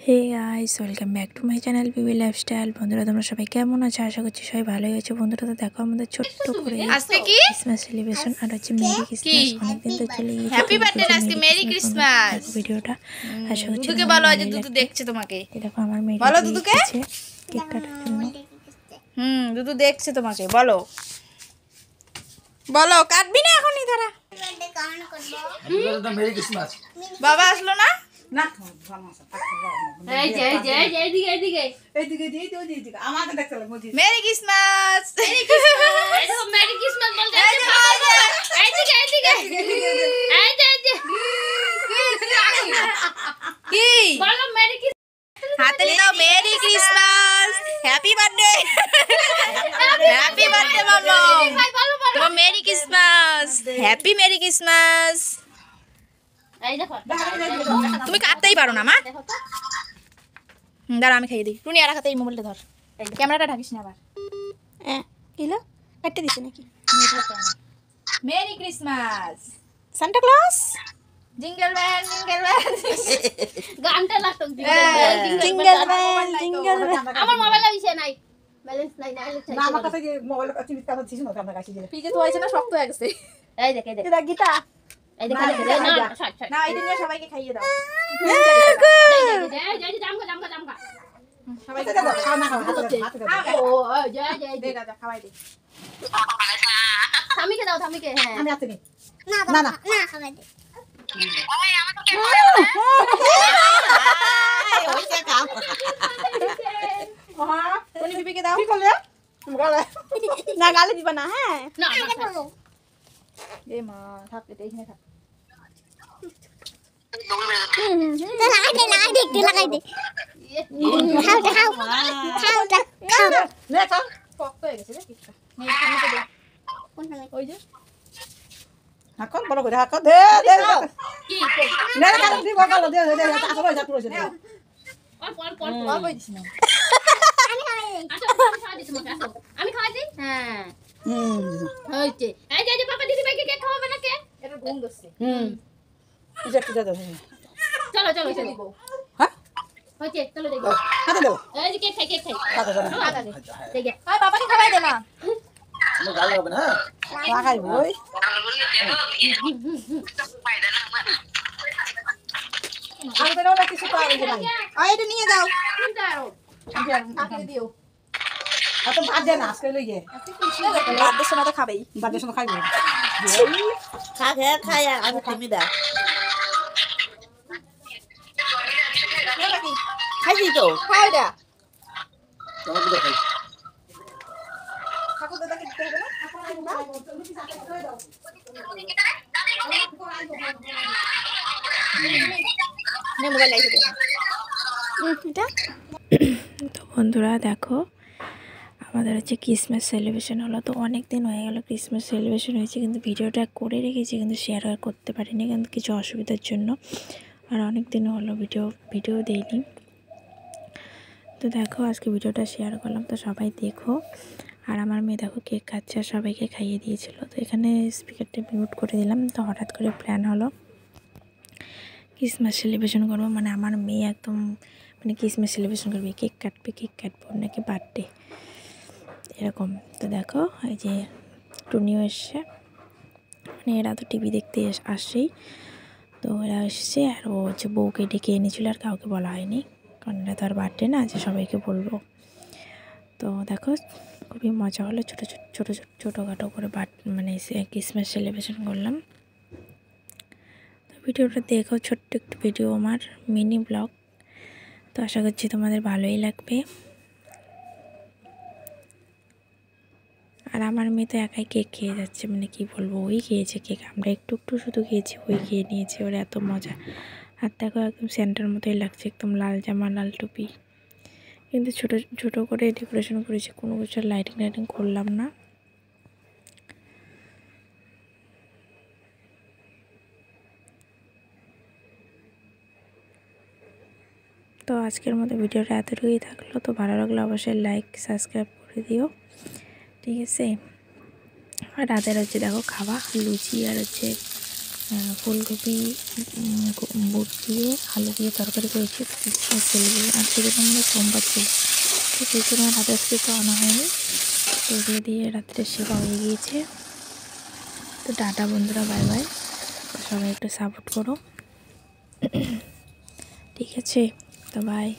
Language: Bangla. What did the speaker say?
Hey guys, welcome back to my channel BB lifestyle. বন্ধুরা, তোমরা সবাই কেমন আছো? আশা করছি সবাই ভালোই আছো। বন্ধুরা, তো দেখো আমাদের ছোট্ট করে আজকে কি ক্রিসমাস সেলিব্রেশন আর হচ্ছে মেরি ক্রিসমাস। অনেকদিন তো চলে গিয়েছে, হ্যাপি বার্থডে আজকে মেরি ক্রিসমাস। দেখো ভিডিওটা। আশা করছি দুদুকে বলো, আজ দুদু দেখছে তোমাকে। দেখো আমার মেরি বলো দুদুকে, কেক কাটার জন্য। দুদু দেখছে তোমাকে। বলো বলো, কাটবি না এখনই তারা। Merry Christmas. বাবা আসলো না? না এই যে এইদিকে এইদিকে এইদিকে আমাকে দেখতে লাগবে। মেরি ক্রিসমাস, মেরি ক্রিসমাস বলতে এইদিকে কি বলো? মেরি ক্রিসমাস হাতে দাও। Merry Christmas, happy birthday, happy birthday মামা। তোমার merry Christmas, happy merry Christmas. তুমি কাটতেই পারো না মা। দাঁড়া আমি খাইয়ে দিই। টুনি আর হাতে এই মোবাইলটা ধর, ক্যামেরাটা ঢাকিস না আবার। কিলো কাটতে দিছে নাকি? Merry Christmas, Santa Claus, jingle bell jingle bell. গানটা লাগতো জিঙ্গল বেল জিঙ্গল বেল। আমার মোবাইলে বিষয় নাই, ব্যালেন্স নাই। না না আমার কাছে যে মোবাইল কাছে কথা ছিল না আপনার কাছে যে পিজে তো হয়েছে না, শক্ত হয়ে গেছে। এই দেখ এটা গীতা। এই দেখ না ছাড় না এটা নিয়ে সবাইকে খাইয়ে দাও। যাই জামগা সবাইকে দাও খাও না খাও হাতে দাও ও জয় দে দাদা খাওয়াই দে। থামিকে দাও থামিকে। হ্যাঁ আমি হাতে নি না না না খাওয়াই দে। ওইটা খাও টুনি বিবিকে দাও। কি করলে গালে না গালে দিবা না। হ্যাঁ না এ মা থাক, এটা এখানে থাক। লাগাই দে খাও নে খাও শক্ত হয়ে গেছে রে পিঠটা। নে টুনিকে দে। ওই যে হাকন বড় করে হাকন দে দে কি নে না কাল দিব কাল দে দে আসলে যা পুরো দে পর অল্প দিস না। আমি খাওয়াই দিই। হ্যাঁ হইছে। এই যে পাপা দিদি ভাইকে কেক খাওয়াবে না কে? এটা ঘুম ধরছে। এটা কি দাও চলো দিব। হ্যাঁ হইছে, চলো দেখো। হাতে দাও এই যে কেক খাই হাতে দাও দেখে আয় বাবাকে খাওয়াই দে না। আমার গালে হবে না লাগাই বই আমি তো না কিছু পাওয়া যায় না আয় এটা নিয়ে যাও। কোনটা আরো কাকে দিও। এত ভাত দে না আজকে লইয়ে বার্থডে সময় তো খাবেই। বাদে সময় খাইবো খাই আমি তুমি দা খাইছি তো খাওয়াই দে। তোমাকে দেখাই ঠাকুর দাদাকে দিতে হবে না? নে মোবাইল লাইট দে। তো বন্ধুরা দেখো, আমাদের হচ্ছে ক্রিসমাস সেলিব্রেশন হলো। তো অনেক দিন হয়ে গেল ক্রিসমাস সেলিব্রেশন হয়েছে, কিন্তু ভিডিওটা করে রেখেছি, কিন্তু শেয়ার আর করতে পারিনি কিন্তু কিছু অসুবিধার জন্য। আর অনেক দিন হলো ভিডিও দেইনি। তো দেখো আজকে ভিডিওটা শেয়ার করলাম, তো সবাই দেখো। আর আমার মেয়ে দেখো কেক খাচ্ছে আর সবাইকে খাইয়ে দিয়েছিল। তো এখানে স্পিকারটা মিউট করে দিলাম। তো হঠাৎ করে প্ল্যান হলো ক্রিসমাস সেলিব্রেশন করবো, মানে আমার মেয়ে একদম মানে ক্রিসমাস সেলিব্রেশন করবে, কেক কাটবো নাকি বার্থডে এরকম। তো দেখো এই যে টুনিও এসছে, মানে এরা তো টিভি দেখতে আসছেই। তো এরা এসছে আর ও হচ্ছে বউকে ডেকে এনেছিল, আর কাউকে বলা হয়নি, কারণ এটা তো আর বার্থডে না যে সবাইকে বলবো। তো দেখো খুবই মজা হলো, ছোটোখাটো করে মানে ক্রিসমাস সেলিব্রেশন করলাম। তো ভিডিওটা দেখো, ছোট্ট একটু ভিডিও, আমার মিনি ব্লগ। তো আশা করছি তোমাদের ভালোই লাগবে। আর আমার মেয়ে তো একাই কেক খেয়ে যাচ্ছে, মানে কি বলবো, ওই খেয়েছে কেক, আমরা একটু শুধু খেয়েছি, ওই খেয়ে নিয়েছে। ওর এত মজা। আর দেখো একদম সেন্টার মতোই লাগছে, একদম লাল জামা লাল টুপি, কিন্তু ছোটো করে ডেকোরেশন করেছি, কোনো কিছু লাইটিং করলাম না। তো আজকের মতো ভিডিওটা এতটুকুই থাকলো। তো ভালো লাগলে অবশ্যই লাইক সাবস্ক্রাইব করে দিও, ঠিক আছে। আর রাতের হচ্ছে দেখো খাওয়া লুচি আর হচ্ছে ফুলকপি বুট দিয়ে আলু দিয়ে তরকারি করেছি, সেগুলো আর সেগুলো আমাদের সোমবার ছিল, তো সেই জন্য রাতে আজকে তো আনা হয়নি। তো এগুলো দিয়ে রাত্রে সেবা হয়ে গিয়েছে। তো টাটা বন্ধুরা, বাই বাই, সবাই একটু সাপোর্ট করো, ঠিক আছে? তো বাই।